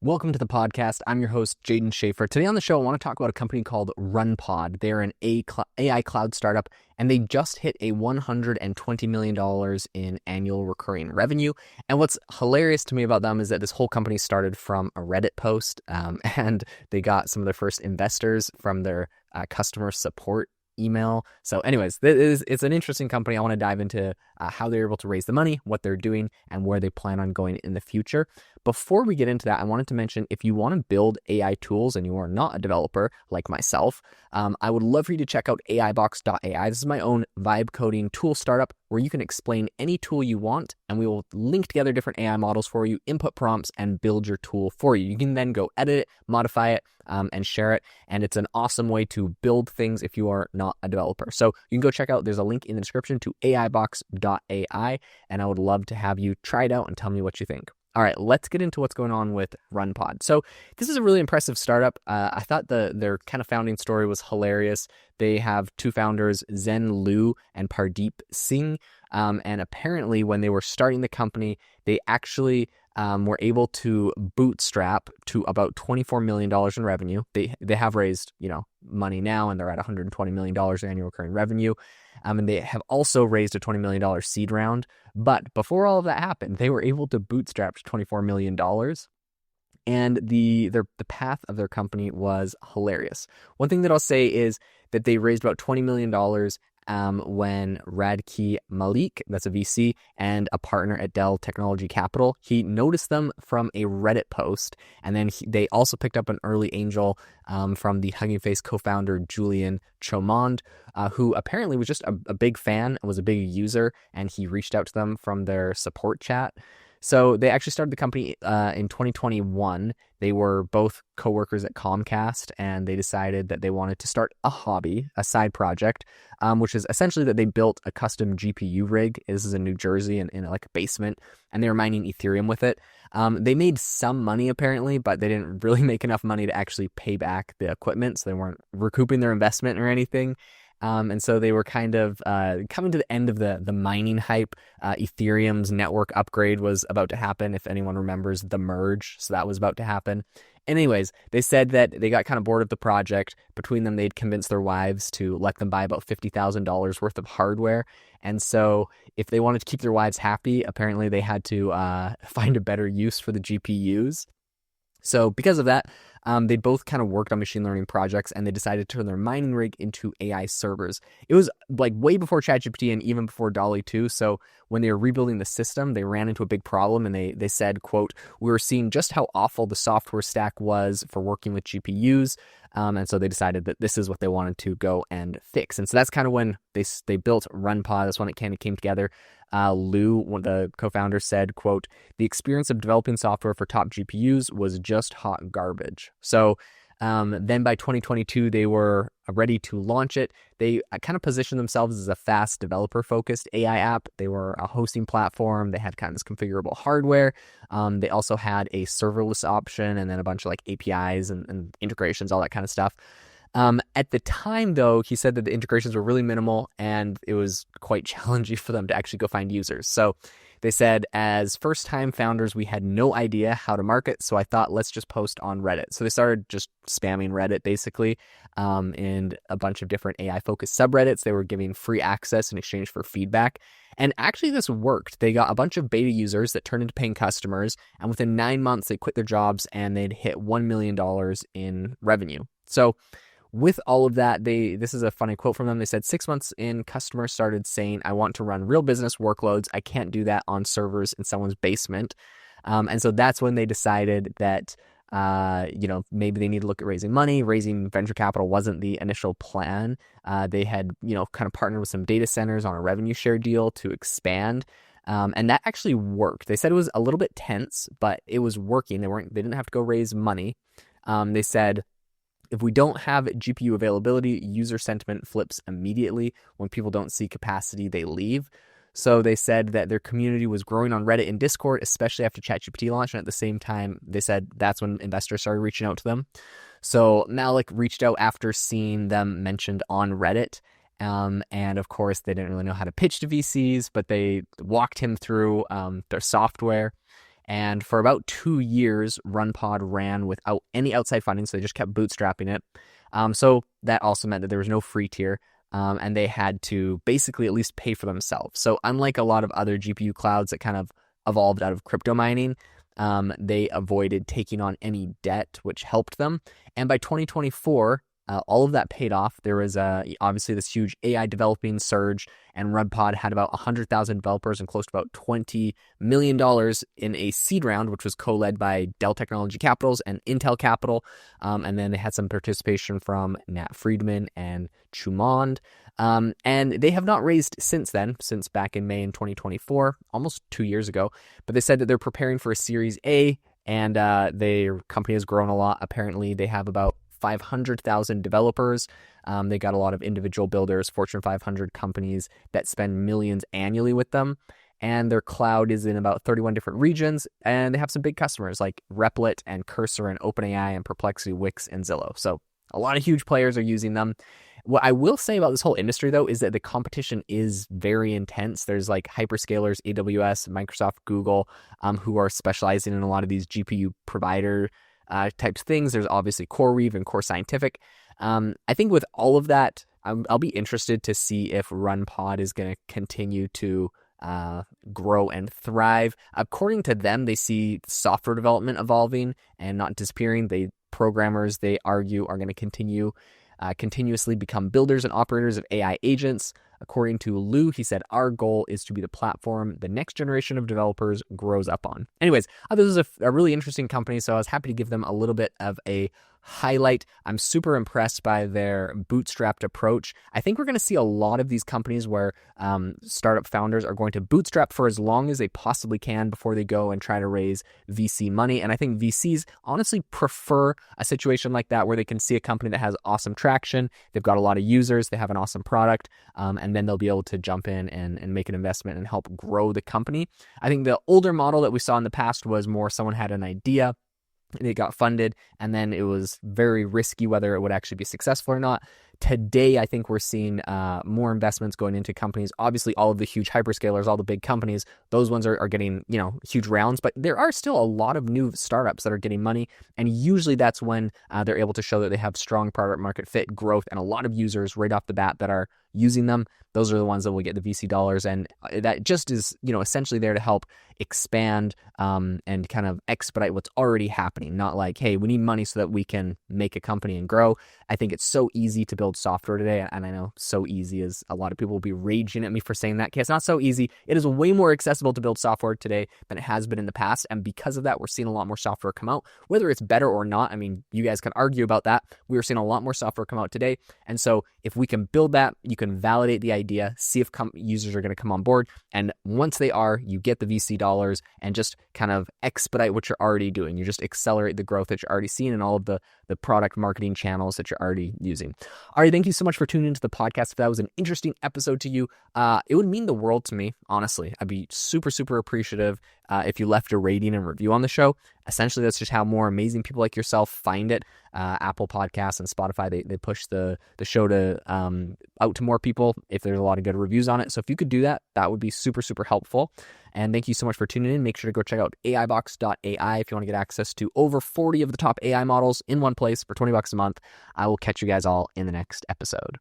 Welcome to the podcast. I'm your host, Jaden Schaefer. Today on the show, I want to talk about a company called RunPod. They're an AI cloud startup, and they just hit a $120 million in annual recurring revenue. And what's hilarious to me about them is that this whole company started from a Reddit post, and they got some of their first investors from their customer support email. So anyways, it's an interesting company. I want to dive into how they're able to raise the money, what they're doing, and where they plan on going in the future. Before we get into that, I wanted to mention if you want to build AI tools and you are not a developer like myself, I would love for you to check out AIbox.ai. This is my own vibe coding tool startup where you can explain any tool you want, and we will link together different AI models for you, input prompts, and build your tool for you. You can then go edit it, modify it, and share it. And it's an awesome way to build things if you are not a developer. So you can go check out, there's a link in the description to AIbox.ai, and I would love to have you try it out and tell me what you think. All right, let's get into what's going on with RunPod. So this is a really impressive startup. I thought their kind of founding story was hilarious. They have two founders, Zen Liu and Pardeep Singh. And apparently when they were starting the company, they actually were able to bootstrap to about $24 million in revenue. They have raised, money now, and they're at $120 million in annual recurring revenue. And they have also raised a $20 million seed round. But before all of that happened, they were able to bootstrap to $24 million. And the path of their company was hilarious. One thing that I'll say is that they raised about $20 million when Radki Malik, that's a VC, and a partner at Dell Technology Capital, he noticed them from a Reddit post, and then they also picked up an early angel from the Hugging Face co-founder Julian Chaumond, who apparently was just a big fan and was a big user, and he reached out to them from their support chat. So they actually started the company in 2021. They were both coworkers at Comcast, and they decided that they wanted to start a hobby, a side project, which is essentially that they built a custom GPU rig. This is in New Jersey in like a basement, and they were mining Ethereum with it. They made some money apparently, but they didn't really make enough money to actually pay back the equipment, so they weren't recouping their investment or anything. And so they were kind of coming to the end of the mining hype. Ethereum's network upgrade was about to happen, if anyone remembers the merge. So that was about to happen. Anyways, they said that they got kind of bored of the project. Between them, they'd convinced their wives to let them buy about $50,000 worth of hardware. And so if they wanted to keep their wives happy, apparently they had to find a better use for the GPUs. So because of that, they both kind of worked on machine learning projects, and they decided to turn their mining rig into AI servers. It was like way before ChatGPT and even before DALL-E 2. So when they were rebuilding the system, they ran into a big problem, and they said, quote, "We were seeing just how awful the software stack was for working with GPUs." And so they decided that this is what they wanted to go and fix. And so that's kind of when they built RunPod. That's when it kind of came together. Liu, one of the co-founders, said, quote, "The experience of developing software for top GPUs was just hot garbage." So then by 2022, they were ready to launch it. They kind of positioned themselves as a fast developer-focused AI app. They were a hosting platform. They had kind of this configurable hardware. They also had a serverless option, and then a bunch of like APIs and integrations, all that kind of stuff. At the time, though, he said that the integrations were really minimal, and it was quite challenging for them to actually go find users. So they said, as first-time founders, we had no idea how to market, so I thought, let's just post on Reddit. So they started just spamming Reddit, basically, and a bunch of different AI-focused subreddits. They were giving free access in exchange for feedback. And actually, this worked. They got a bunch of beta users that turned into paying customers, and within 9 months, they quit their jobs, and they'd hit $1 million in revenue. So with all of that, this is a funny quote from them. They said, 6 months in, customers started saying, "I want to run real business workloads. I can't do that on servers in someone's basement." And so that's when they decided that, maybe they need to look at raising money. Raising venture capital wasn't the initial plan. They had, kind of partnered with some data centers on a revenue share deal to expand. And that actually worked. They said it was a little bit tense, but it was working. They didn't have to go raise money. They said, if we don't have GPU availability, user sentiment flips immediately. When people don't see capacity, they leave. So they said that their community was growing on Reddit and Discord, especially after ChatGPT launched. And at the same time, they said that's when investors started reaching out to them. So Malik reached out after seeing them mentioned on Reddit. And of course, they didn't really know how to pitch to VCs, but they walked him through their software. And for about 2 years, RunPod ran without any outside funding, so they just kept bootstrapping it. So that also meant that there was no free tier, and they had to basically at least pay for themselves. So unlike a lot of other GPU clouds that kind of evolved out of crypto mining, they avoided taking on any debt, which helped them. And by 2024, all of that paid off. There was obviously this huge AI developing surge, and RunPod had about 100,000 developers and close to about $20 million in a seed round, which was co-led by Dell Technology Capitals and Intel Capital. And then they had some participation from Nat Friedman and Chumond. And they have not raised since then, since back in May in 2024, almost 2 years ago. But they said that they're preparing for a Series A, and their company has grown a lot. Apparently, they have about 500,000 developers. They got a lot of individual builders, Fortune 500 companies that spend millions annually with them. And their cloud is in about 31 different regions. And they have some big customers like Replit and Cursor and OpenAI and Perplexity, Wix, and Zillow. So a lot of huge players are using them. What I will say about this whole industry, though, is that the competition is very intense. There's like hyperscalers, AWS, Microsoft, Google, who are specializing in a lot of these GPU provider types things. There's obviously CoreWeave and Core Scientific. I think with all of that, I'll be interested to see if RunPod is going to continue to grow and thrive. According to them, they see software development evolving and not disappearing. Programmers, they argue, are going to continuously become builders and operators of AI agents. According to Lou, he said, our goal is to be the platform the next generation of developers grows up on. Anyways, this is a really interesting company, so I was happy to give them a little bit of a highlight. I'm super impressed by their bootstrapped approach. I think we're going to see a lot of these companies where startup founders are going to bootstrap for as long as they possibly can before they go and try to raise VC money. And I think VCs honestly prefer a situation like that where they can see a company that has awesome traction, they've got a lot of users, they have an awesome product, and then they'll be able to jump in and make an investment and help grow the company. I think the older model that we saw in the past was more someone had an idea, it got funded, and then it was very risky whether it would actually be successful or not. Today, I think we're seeing more investments going into companies. Obviously, all of the huge hyperscalers, all the big companies, those ones are getting, huge rounds. But there are still a lot of new startups that are getting money. And usually that's when they're able to show that they have strong product market fit, growth, and a lot of users right off the bat that are using them. Those are the ones that will get the VC dollars. And that just is, essentially there to help expand and kind of expedite what's already happening. Not like, hey, we need money so that we can make a company and grow. I think it's so easy to build software today. And I know so easy is a lot of people will be raging at me for saying that. Okay, it's not so easy. It is way more accessible to build software today than it has been in the past. And because of that, we're seeing a lot more software come out, whether it's better or not. I mean, you guys can argue about that. We're seeing a lot more software come out today. And so if we can build that, you can validate the idea, see if users are going to come on board. And once they are, you get the VC dollars and just kind of expedite what you're already doing. You just accelerate the growth that you're already seeing in all of the product marketing channels that you're already using. All right, thank you so much for tuning into the podcast. If that was an interesting episode to you, it would mean the world to me, honestly. I'd be super, super appreciative if you left a rating and review on the show. Essentially, that's just how more amazing people like yourself find it. Apple Podcasts and Spotify, they push the show to out to more people if there's a lot of good reviews on it. So if you could do that, that would be super, super helpful. And thank you so much for tuning in. Make sure to go check out AIbox.ai if you want to get access to over 40 of the top AI models in one place for $20 a month. I will catch you guys all in the next episode.